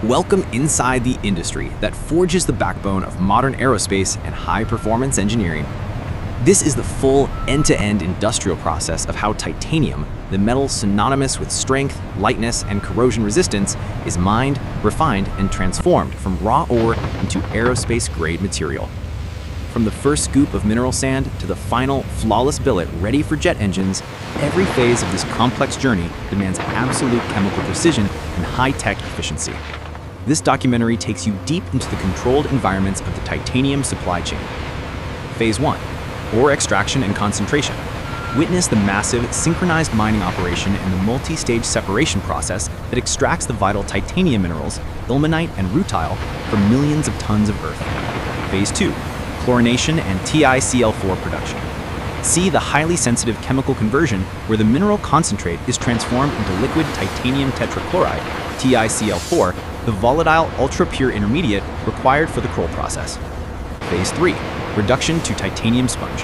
Welcome inside the industry that forges the backbone of modern aerospace and high-performance engineering. This is the full end-to-end industrial process of how titanium, the metal synonymous with strength, lightness, and corrosion resistance, is mined, refined, and transformed from raw ore into aerospace-grade material. From the first scoop of mineral sand to the final, flawless billet ready for jet engines, every phase of this complex journey demands absolute chemical precision and high-tech efficiency. This documentary takes you deep into the controlled environments of the titanium supply chain. Phase 1. Ore extraction and concentration. Witness the massive, synchronized mining operation and the multi-stage separation process that extracts the vital titanium minerals, ilmenite and rutile, from millions of tons of earth. Phase 2. Chlorination and TiCl4 production. See the highly sensitive chemical conversion where the mineral concentrate is transformed into liquid titanium tetrachloride, TiCl4, the volatile ultra-pure intermediate required for the Kroll process. Phase 3. Reduction to titanium sponge.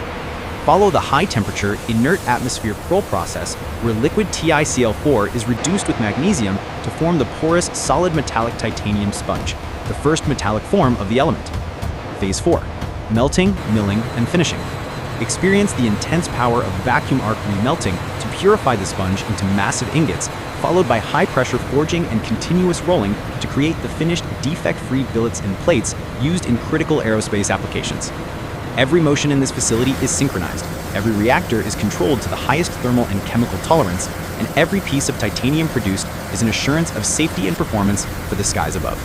Follow the high-temperature, inert atmosphere Kroll process where liquid TiCl4 is reduced with magnesium to form the porous solid metallic titanium sponge, the first metallic form of the element. Phase 4. Melting, milling, and finishing. Experience the intense power of vacuum arc remelting to purify the sponge into massive ingots, followed by high-pressure forging and continuous rolling to create the finished defect-free billets and plates used in critical aerospace applications. Every motion in this facility is synchronized, every reactor is controlled to the highest thermal and chemical tolerance, and every piece of titanium produced is an assurance of safety and performance for the skies above.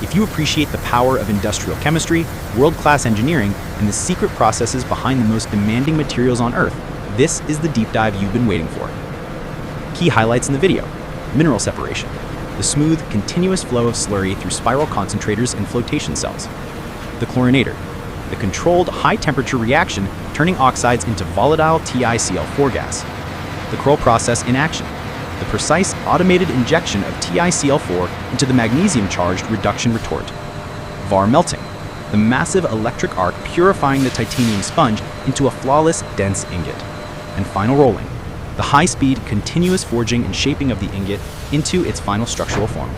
If you appreciate the power of industrial chemistry, world-class engineering, and the secret processes behind the most demanding materials on Earth, this is the deep dive you've been waiting for. Key highlights in the video: mineral separation, the smooth, continuous flow of slurry through spiral concentrators and flotation cells. The chlorinator, the controlled high-temperature reaction turning oxides into volatile TiCl4 gas. The Kroll process in action, the precise automated injection of TiCl4 into the magnesium-charged reduction retort. VAR melting, the massive electric arc purifying the titanium sponge into a flawless, dense ingot. And final rolling, the high-speed, continuous forging and shaping of the ingot into its final structural form.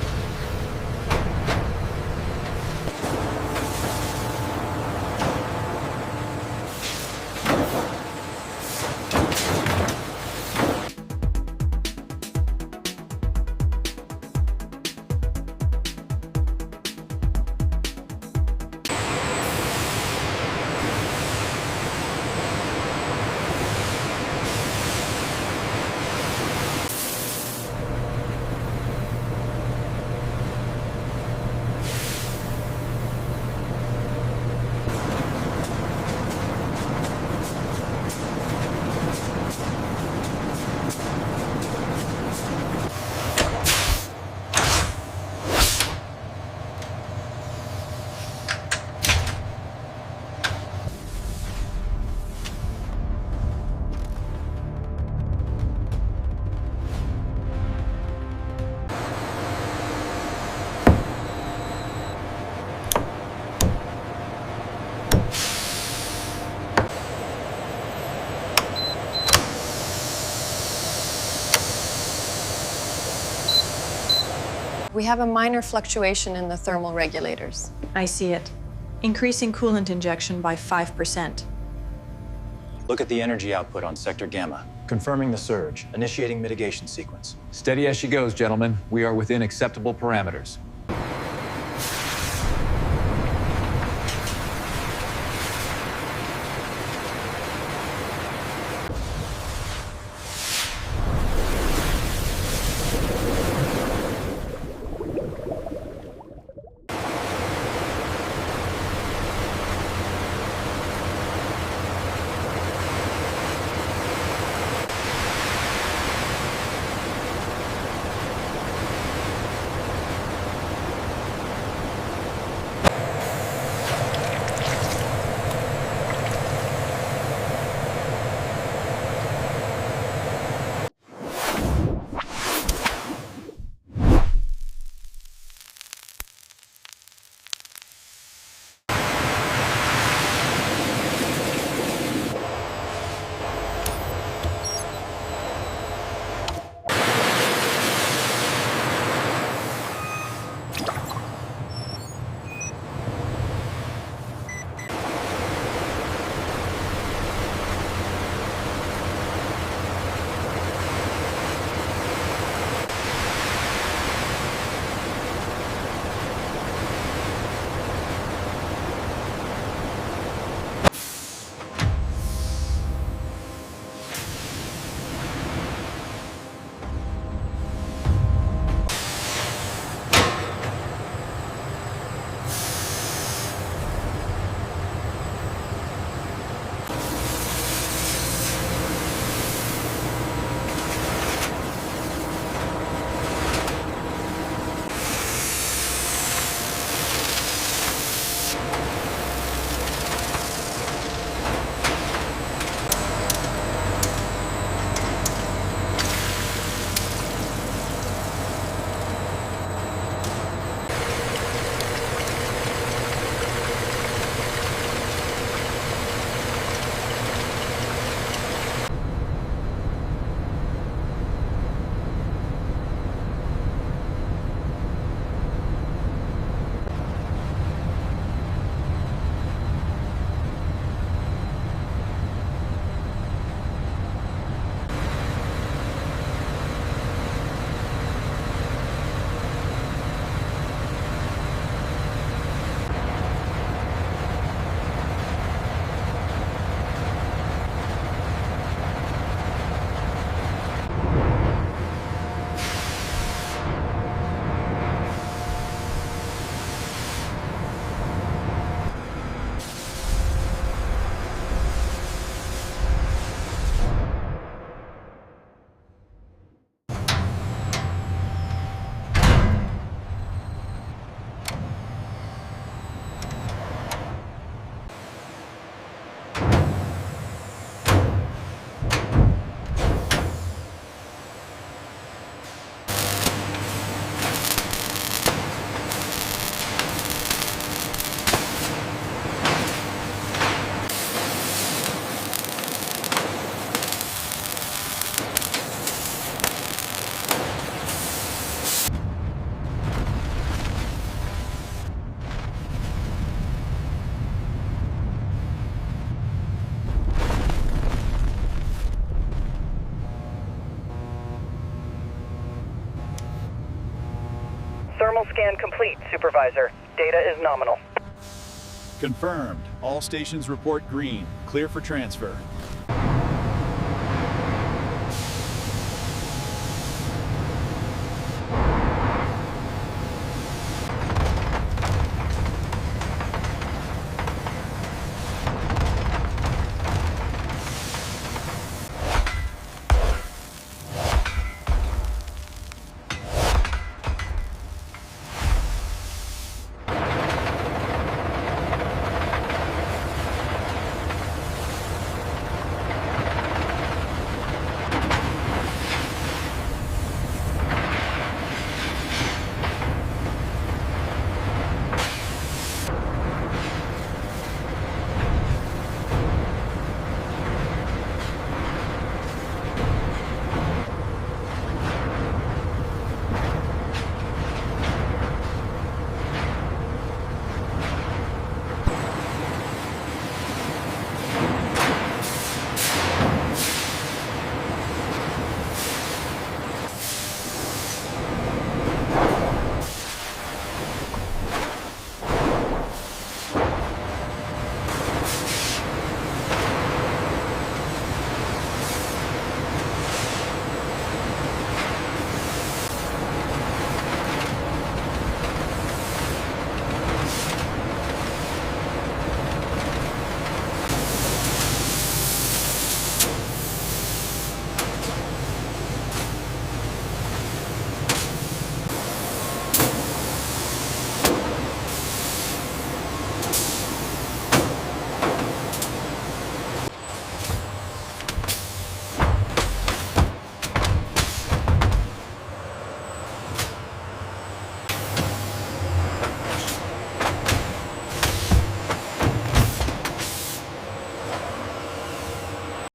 We have a minor fluctuation in the thermal regulators. I see it. Increasing coolant injection by 5%. Look at the energy output on sector gamma. Confirming the surge. Initiating mitigation sequence. Steady as she goes, gentlemen. We are within acceptable parameters. Thermal scan complete, Supervisor. Data is nominal. Confirmed. All stations report green. Clear for transfer.